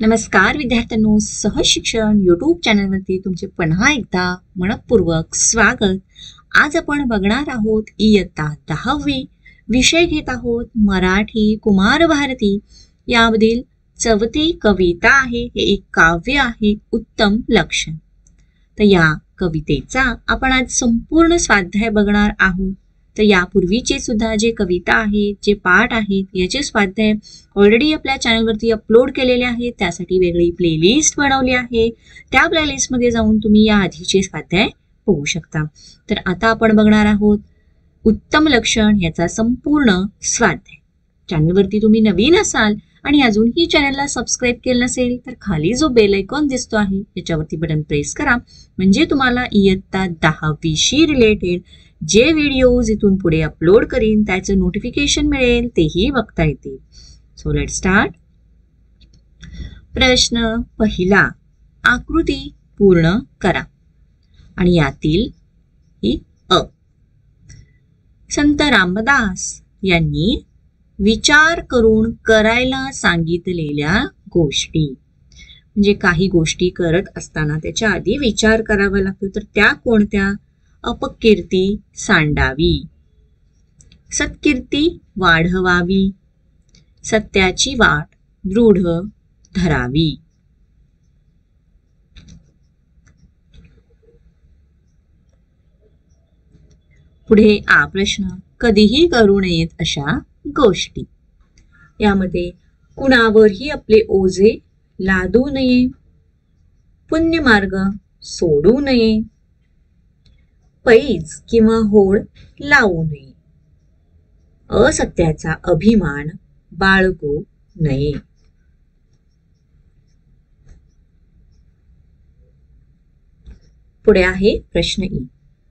नमस्कार विद्यार्थ्यांनो, सहज शिक्षण यूट्यूब चॅनलवरती तुमचे पुन्हा एकदा मनपूर्वक स्वागत. आज आपण बघणार आहोत इयत्ता 10वी विषय घेत आहोत मराठी कुमार भारती. यामधील 4थी कविता आहे. हे एक काव्य आहे, उत्तम लक्षण. तर या कवितेचा आपण आज संपूर्ण स्वाध्याय बघणार आहोत. तर यापूर्वीचे सुद्धा जे कविता आहेत, जे पाठ आहेत, याचे स्वाध्याय ऑलरेडी आपल्या चॅनलवरती अपलोड केलेले आहेत. त्यासाठी वेगळी प्लेलिस्ट बनवली आहे. त्या प्लेलिस्टमध्ये जाऊन तुम्ही या आधीचे स्वाध्याय बघू शकता. तर आता आपण बघणार आहोत उत्तम लक्षण याचा संपूर्ण स्वाध्याय. चॅनलवरती तुम्ही नवीन असाल आणि अजूनही चॅनलला सबस्क्राईब केलं नसेल तर खाली जो बेल आयकॉन दिसतो आहे याच्यावरती बटन प्रेस करा, म्हणजे तुम्हाला इयत्ता 10वीशी रिलेटेड जे व्हिडिओज इथून पुढे अपलोड करीन त्याचं नोटिफिकेशन मिळेल, तेही बघता येतील. So let start. प्रश्न पहिला, आकृती पूर्ण करा. आणि यातील ही अ. संत रामदास यांनी विचार करून करायला सांगितलेल्या गोष्टी. म्हणजे काही गोष्टी करत असताना त्याच्या आधी विचार करावा लागतो. तर त्या कोणत्या? अपकीर्ती सांडावी, सत्कीर्ती वाढवावी, सत्याची वाट दृढ धरावी. पुढे आ प्रश्न, कधीही करू नयेत अशा गोष्टी. यामध्ये कुणावरही आपले ओझे लादू नये, पुण्यमार्ग सोडू नये, पैज किंवा होड लावू नये, असत्याचा अभिमान बाळगू नये. पुढे आहे प्रश्न ई.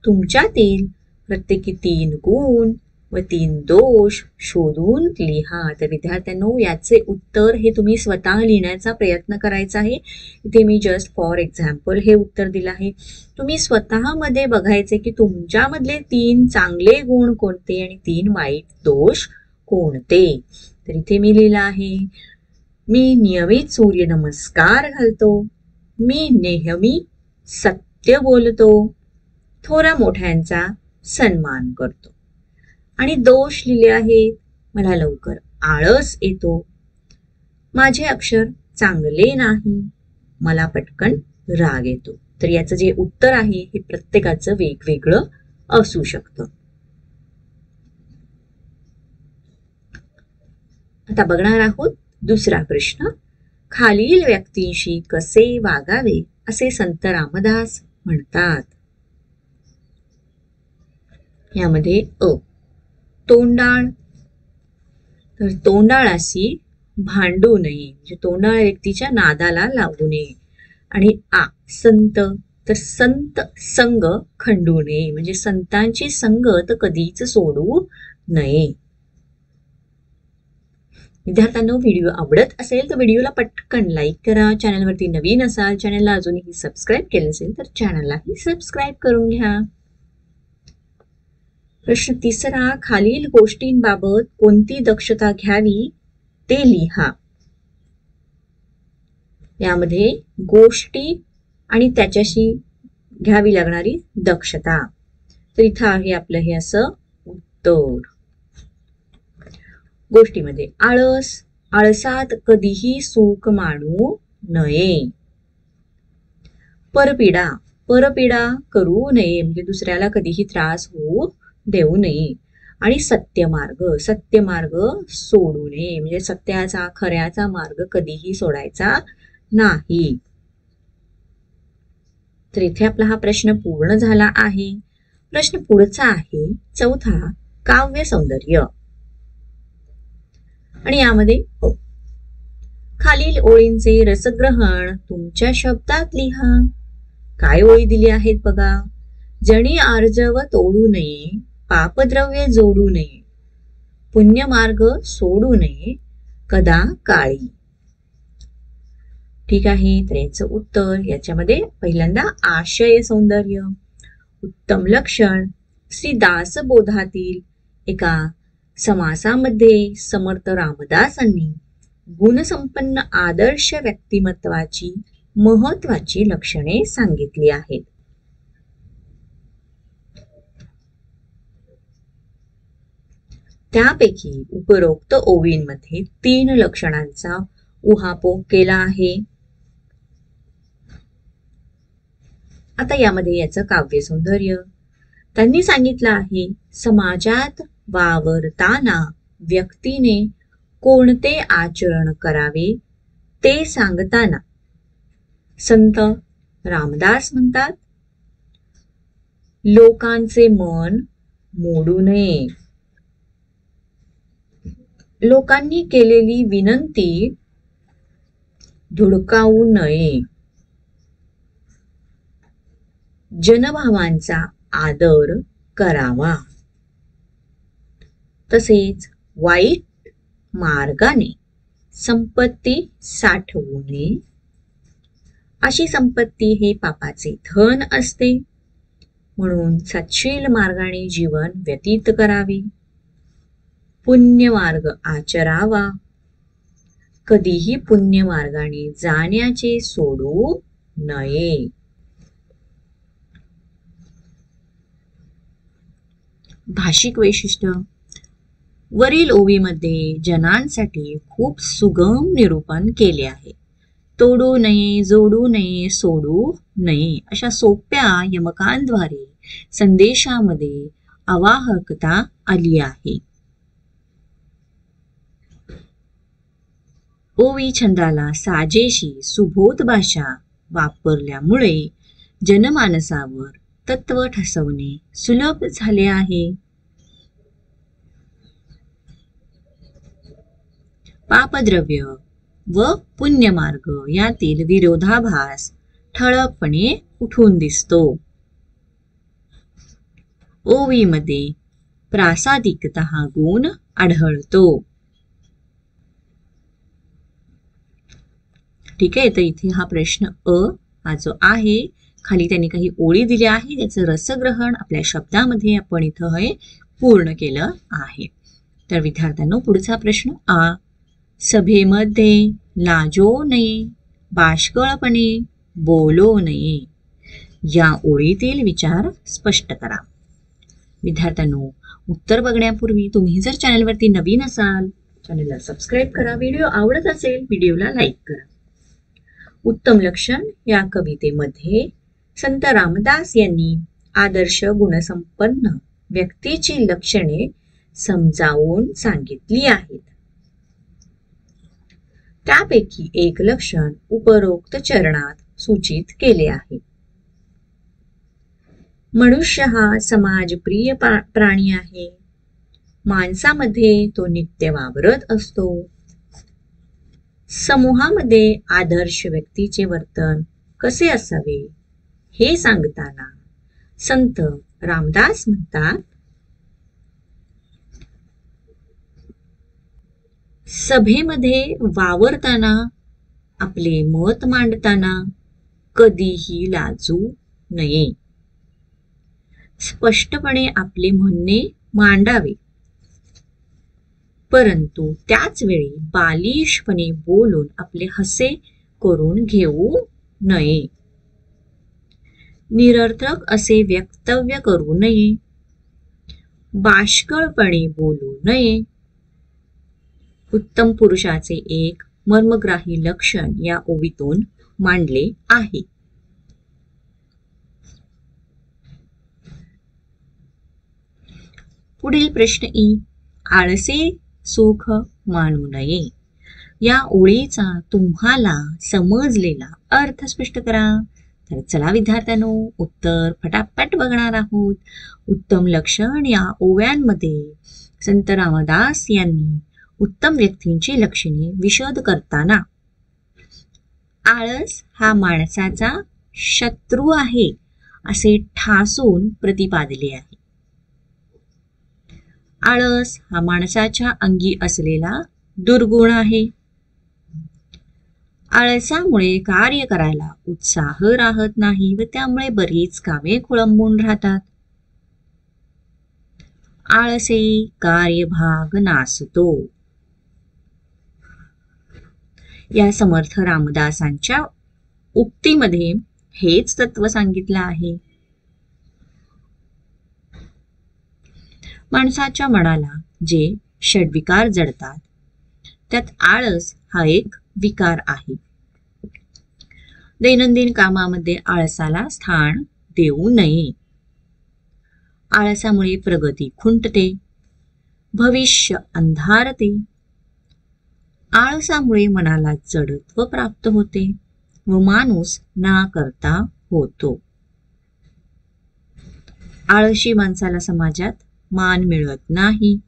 तुमच्यातील प्रत्येकी 3 गुण व 3 दोष शोधून लिहा. तर विद्यार्थ्यांनो, याचे उत्तर हे तुम्ही स्वतः लिहिण्याचा प्रयत्न करायचा आहे. इथे मी जस्ट फॉर एक्झाम्पल हे उत्तर दिलं आहे. तुम्ही स्वतःमध्ये बघायचे की तुमच्यामधले 3 चांगले गुण कोणते आणि 3 वाईट दोष कोणते. तर इथे मी लिहिलं आहे, मी नियमित सूर्य नमस्कार घालतो, मी नेहमी सत्य बोलतो, थोरा मोठ्यांचा सन्मान करतो. आणि दोष लिहिले आहेत, मला लवकर आळस येतो, माझे अक्षर चांगले नाही, मला पटकन राग येतो. तर याचं जे उत्तर आहे हे प्रत्येकाचं वेगवेगळं असू शकतं. आता बघणार आहोत दुसरा प्रश्न. खालील व्यक्तींशी कसे वागावे असे संत रामदास म्हणतात. यामध्ये अ, तोंडाळ. तर तोंडाळाशी भांडू नये, म्हणजे तोंडाळ व्यक्तीच्या नादाला लागू नये. आणि आ, संत. तर संत संग खंडू नये, म्हणजे संतांची संगत कधीच सोडू नये. विद्यार्थ्यांनो, व्हिडिओ आवडत असेल तर व्हिडिओला पटकन लाईक करा. चॅनलवरती नवीन असाल, चॅनलला अजूनही सबस्क्राईब केलं असेल तर चॅनललाही सबस्क्राईब करून घ्या. प्रश्न तिसरा, खालील गोष्टींबाबत कोणती दक्षता घ्यावी ते लिहा. यामध्ये गोष्टी आणि त्याच्याशी घ्यावी लागणारी दक्षता. तर इथं आहे आपलं हे असं उत्तर. गोष्टीमध्ये आळस, आळसात कधीही सुख मानू नये. परपीडा, परपीडा करू नये, म्हणजे दुसऱ्याला कधीही त्रास होऊ देऊ नये. आणि सत्यमार्ग, सत्यमार्ग सोडू नये, म्हणजे सत्याचा खऱ्याचा मार्ग कधीही सोडायचा नाही. तर इथे आपला हा प्रश्न पूर्ण झाला आहे. प्रश्न पुढचा आहे 4था, काव्य सौंदर्य. आणि यामध्ये खालील ओळींचे रसग्रहण तुमच्या शब्दात लिहा. काय ओळी दिली आहेत बघा. जणी आर्जव तोडू नये, पापद्रव्य जोडू नये, पुण्यमार्ग सोडू नये, कदा काळी. ठीक आहे. तर याचं उत्तर, याच्यामध्ये पहिल्यांदा आशय सौंदर्य. उत्तम लक्षण, श्री दासबोधातील एका समासामध्ये समर्थ रामदासांनी गुणसंपन्न आदर्श व्यक्तिमत्वाची महत्वाची लक्षणे सांगितली आहेत. त्यापैकी उपरोक्त ओवींमध्ये 3 लक्षणांचा उहापोह केला आहे. आता यामध्ये याचं काव्य सौंदर्य. त्यांनी सांगितलं आहे, समाजात वावरताना व्यक्तीने कोणते आचरण करावे ते सांगताना संत रामदास म्हणतात, लोकांचे मन मोडू नये. लोकांनी केलेली विनंती धुडकावू नये. जनभावांचा आदर करावा. तसेच वाईट मार्गाने संपत्ती साठवू नये. अशी संपत्ती हे पापाचे धन असते, म्हणून सत्शील मार्गाने जीवन व्यतीत करावे. पुण्यमार्ग आचरावा. कधीही पुण्यमार्गाने जाण्याचे सोडू नये. भाषिक वैशिष्ट्य. वरील ओवीमध्ये जनांसाठी खूप सुगम निरूपण केले आहे. तोडू नये, जोडू नये, सोडू नये अशा सोप्या यमकांद्वारे संदेशामध्ये आवाहकता आली आहे. ओवी छंदाला साजेशी सुबोध भाषा वापरल्यामुळे जनमानसावर तत्व ठसवणे सुलभ झाले आहे. पापद्रव्य व पुण्यमार्ग यातील विरोधाभास ठळकपणे उठून दिसतो. ओवीमध्ये प्रासादिकता हा गुण आढळतो. ठीक आहे, तर इथे हा प्रश्न हा जो आहे, खाली त्यांनी काही ओळी दिल्या आहे, त्याचं रसग्रहण आपल्या शब्दामध्ये आपण इथं हे पूर्ण केलं आहे. तर विद्यार्थ्यांनो, पुढचा प्रश्न सभेमध्ये लाजो नये, बाष्कळपणे बोलो नये. या ओळीतील विचार स्पष्ट करा. विद्यार्थ्यांनो, उत्तर बघण्यापूर्वी तुम्ही जर चॅनलवरती नवीन असाल, चॅनलला सबस्क्राईब करा. व्हिडिओ आवडत असेल, व्हिडिओला लाईक करा. उत्तम लक्षण या कवितेमध्ये संत रामदास यांनी आदर्श गुणसंपन्न व्यक्तीची लक्षणे समजावून सांगितली आहेत. त्यापैकी एक लक्षण उपरोक्त चरणात सूचित केले आहे. मनुष्य हा समाजप्रिय प्राणी आहे. माणसामध्ये तो नित्य वावरत असतो. समूहामध्ये आदर्श व्यक्तीचे वर्तन कसे असावे हे सांगताना संत रामदास म्हणतात, सभेमध्ये वावरताना, आपले मत मांडताना कधीही लाजू नये. स्पष्टपणे आपले म्हणणे मांडावे, परंतु त्याच वेळी बालिशपणे बोलून आपले हसे करून घेऊ नये. निरर्थक असे वक्तव्य करू नये. बाष्कळपणे बोलू नये. उत्तम पुरुषाचे एक मर्मग्राही लक्षण या ओवीतून मांडले आहे. पुढील प्रश्न आळसे सुख मानू नये. या ओळीचा तुम्हाला समजलेला अर्थ स्पष्ट करा. तर चला विद्यार्थ्यांनो, उत्तर फटाफट बघणार आहोत. उत्तम लक्षण या ओव्यांमध्ये संत रामदास यांनी उत्तम व्यक्तींची लक्षणे विशद करताना आळस हा माणसाचा शत्रू आहे असे ठासून प्रतिपादले आहे. आळस हा माणसाच्या अंगी असलेला दुर्गुण आहे. आळसामुळे कार्य करायला उत्साह राहत नाही व त्यामुळे बरीच कामे खोळंबून राहतात. आळसे कार्यभाग नासतो. या समर्थ रामदासांच्या उक्तीमध्ये हेच तत्व सांगितलं आहे. माणसाच्या मनाला जे षड्विकार जडतात त्यात आळस हा एक विकार आहे. दैनंदिन कामामध्ये आळसाला स्थान देऊ नये. आळसामुळे प्रगती खुंटते, भविष्य अंधारते. आळसामुळे मनाला जडत्व प्राप्त होते व माणूस ना करता होतो. आळशी माणसाला समाजात मान मिळत नाही.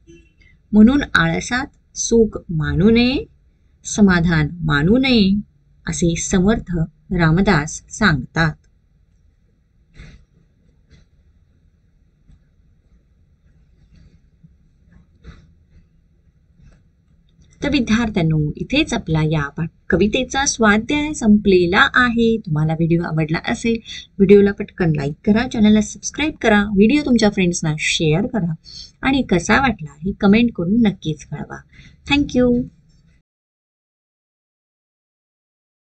म्हणून आळसात सुख मानू नये, समाधान मानू नये असे समर्थ रामदास सांगतात. तर विद्यार्थ्यांनो, इथेच आपला या कवितेचा स्वाध्याय संपलेला आहे. तुम्हाला व्हिडिओ आवडला असेल, व्हिडिओला पटकन लाईक करा, चॅनलला सबस्क्राईब करा, व्हिडिओ तुमच्या फ्रेंड्सना शेअर करा आणि कसा वाटला हे कमेंट करून नक्कीच कळवा. थँक्यू.